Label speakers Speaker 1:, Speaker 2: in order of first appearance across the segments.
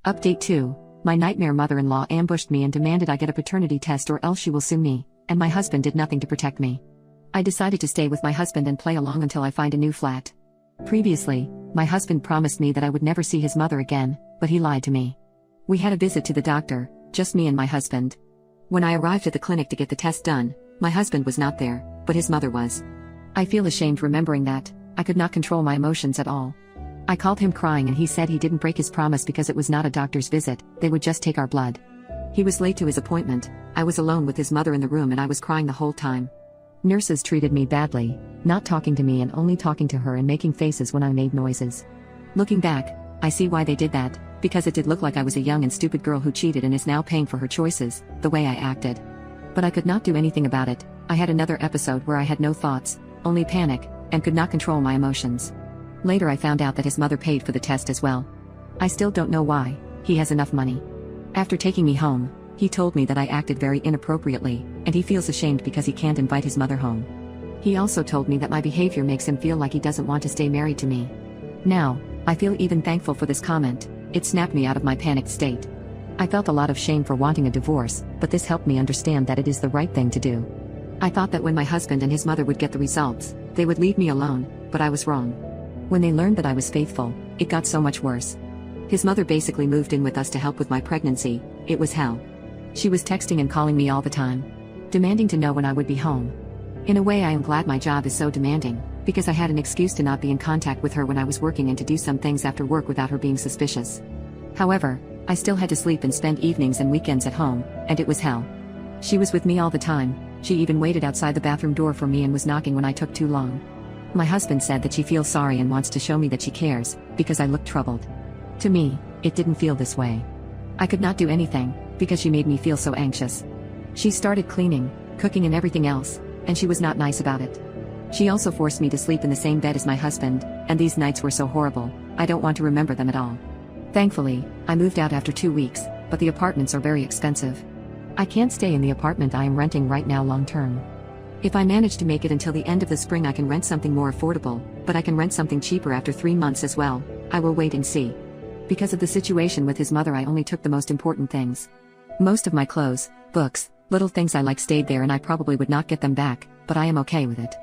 Speaker 1: Update 2. My nightmare mother-in-law ambushed me and demanded I get a paternity test or else she will sue me, and my husband did nothing to protect me. I decided to stay with my husband and play along until I find a new flat. Previously, my husband promised me that I would never see his mother again, but he lied to me. We had a visit to the doctor, just me and my husband. When I arrived at the clinic to get the test done, my husband was not there, but his mother was. I feel ashamed remembering that. I could not control my emotions at all. I called him crying and he said he didn't break his promise because it was not a doctor's visit, they would just take our blood. He was late to his appointment. I was alone with his mother in the room and I was crying the whole time. Nurses treated me badly, not talking to me and only talking to her and making faces when I made noises. Looking back, I see why they did that, because it did look like I was a young and stupid girl who cheated and is now paying for her choices, the way I acted. But I could not do anything about it. I had another episode where I had no thoughts, only panic, and could not control my emotions. Later I found out that his mother paid for the test as well. I still don't know why. He has enough money. After taking me home, he told me that I acted very inappropriately, and he feels ashamed because he can't invite his mother home. He also told me that my behavior makes him feel like he doesn't want to stay married to me. Now, I feel even thankful for this comment. It snapped me out of my panicked state. I felt a lot of shame for wanting a divorce, but this helped me understand that it is the right thing to do. I thought that when my husband and his mother would get the results, they would leave me alone, but I was wrong. When they learned that I was faithful, it got so much worse. His mother basically moved in with us to help with my pregnancy. It was hell. She was texting and calling me all the time, demanding to know when I would be home. In a way, I am glad my job is so demanding, because I had an excuse to not be in contact with her when I was working and to do some things after work without her being suspicious. However, I still had to sleep and spend evenings and weekends at home, and it was hell. She was with me all the time. She even waited outside the bathroom door for me and was knocking when I took too long. My husband said that she feels sorry and wants to show me that she cares, because I looked troubled. To me, it didn't feel this way. I could not do anything, because she made me feel so anxious. She started cleaning, cooking and everything else, and she was not nice about it. She also forced me to sleep in the same bed as my husband, and these nights were so horrible, I don't want to remember them at all. Thankfully, I moved out after 2 weeks, but the apartments are very expensive. I can't stay in the apartment I am renting right now long term. If I manage to make it until the end of the spring, I can rent something more affordable, but I can rent something cheaper after 3 months as well. I will wait and see. Because of the situation with his mother, I only took the most important things. Most of my clothes, books, little things I like stayed there, and I probably would not get them back, but I am okay with it.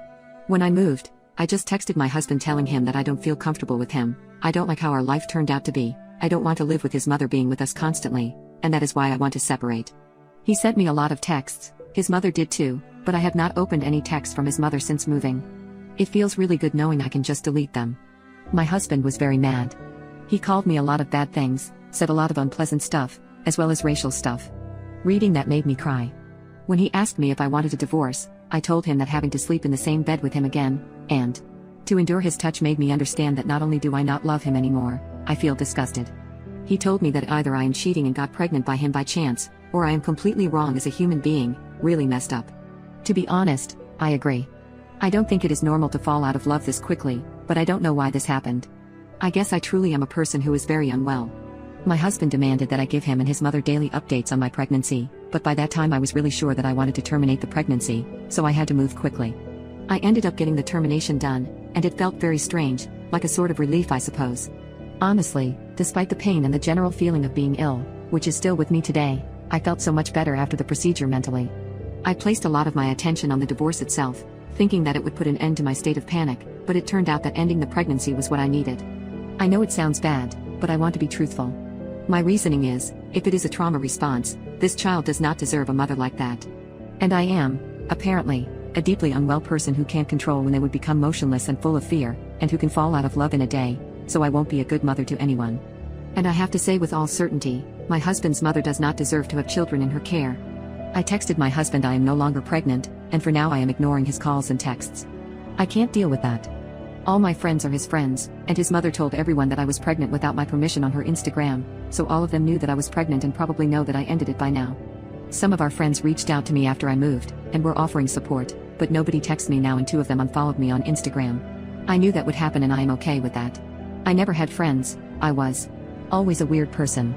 Speaker 1: When I moved, I just texted my husband telling him that I don't feel comfortable with him. I don't like how our life turned out to be. I don't want to live with his mother being with us constantly, and that is why I want to separate. He sent me a lot of texts. His mother did too, but I have not opened any texts from his mother since moving. It feels really good knowing I can just delete them. My husband was very mad. He called me a lot of bad things, said a lot of unpleasant stuff, as well as racial stuff. Reading that made me cry. When he asked me if I wanted a divorce, I told him that having to sleep in the same bed with him again, and to endure his touch made me understand that not only do I not love him anymore, I feel disgusted. He told me that either I am cheating and got pregnant by him by chance, or I am completely wrong as a human being, really messed up. To be honest, I agree. I don't think it is normal to fall out of love this quickly, but I don't know why this happened. I guess I truly am a person who is very unwell. My husband demanded that I give him and his mother daily updates on my pregnancy, but by that time I was really sure that I wanted to terminate the pregnancy, so I had to move quickly. I ended up getting the termination done, and it felt very strange, like a sort of relief, I suppose. Honestly, despite the pain and the general feeling of being ill, which is still with me today, I felt so much better after the procedure mentally. I placed a lot of my attention on the divorce itself, thinking that it would put an end to my state of panic, but it turned out that ending the pregnancy was what I needed. I know it sounds bad, but I want to be truthful. My reasoning is, if it is a trauma response, this child does not deserve a mother like that. And I am, apparently, a deeply unwell person who can't control when they would become motionless and full of fear, and who can fall out of love in a day, so I won't be a good mother to anyone. And I have to say with all certainty, my husband's mother does not deserve to have children in her care. I texted my husband I am no longer pregnant, and for now I am ignoring his calls and texts. I can't deal with that. All my friends are his friends, and his mother told everyone that I was pregnant without my permission on her Instagram, so all of them knew that I was pregnant and probably know that I ended it by now. Some of our friends reached out to me after I moved, and were offering support, but nobody texts me now, and 2 of them unfollowed me on Instagram. I knew that would happen and I am okay with that. I never had friends. I was always a weird person.